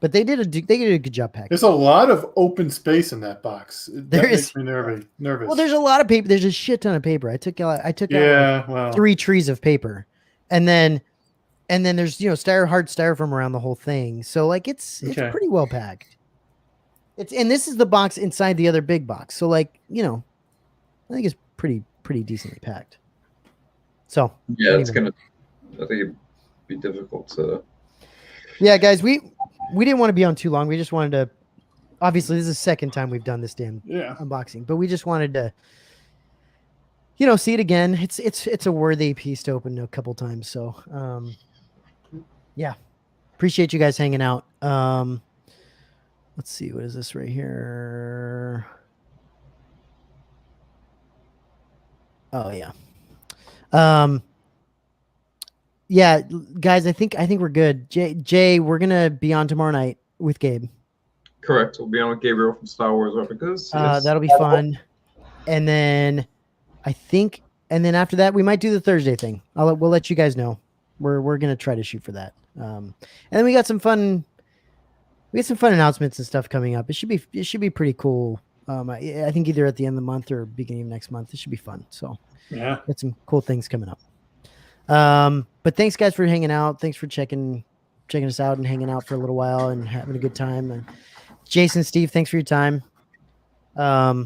But they did a good job packing. There's a lot of open space in that box. That makes me nervous. Well, there's a lot of paper. There's a shit ton of paper. I took out like 3 trees of paper, and then there's hard styrofoam around the whole thing. So like it's pretty well packed. And this is the box inside the other big box. So like I think it's pretty decently packed. So yeah, I think it'd be difficult to. Yeah, guys, we didn't want to be on too long. We just wanted to. Obviously, this is the second time we've done this damn unboxing, but we just wanted to, see it again. It's a worthy piece to open a couple times. So, yeah, appreciate you guys hanging out. Let's see, what is this right here? Oh yeah. Yeah, guys, I think we're good. Jay, we're gonna be on tomorrow night with Gabe. Correct. We'll be on with Gabriel from Star Wars Replicas. Yes. That'll be fun. And then after that, we might do the Thursday thing. We'll let you guys know. We're gonna try to shoot for that. And then we got some fun. We got some fun announcements and stuff coming up. It should be pretty cool. I think either at the end of the month or beginning of next month. It should be fun. So yeah, got some cool things coming up. But thanks guys for hanging out. Thanks for checking us out and hanging out for a little while and having a good time. And Jason, Steve, thanks for your time. I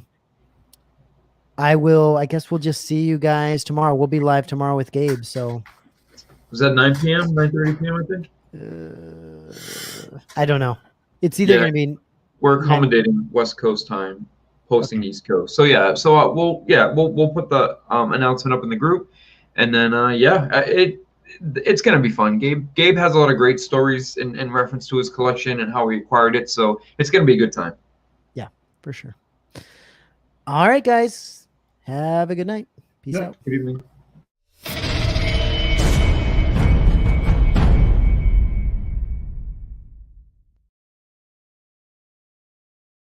guess we'll just see you guys tomorrow. We'll be live tomorrow with Gabe. So was that 9 p.m., 9:30 p.m., I think? I don't know. It's either going to be. We're accommodating West Coast time, posting East Coast. So yeah, we'll put the announcement up in the group. And then, it's going to be fun. Gabe has a lot of great stories in reference to his collection and how he acquired it. So it's going to be a good time. Yeah, for sure. All right, guys. Have a good night. Peace out. Good evening.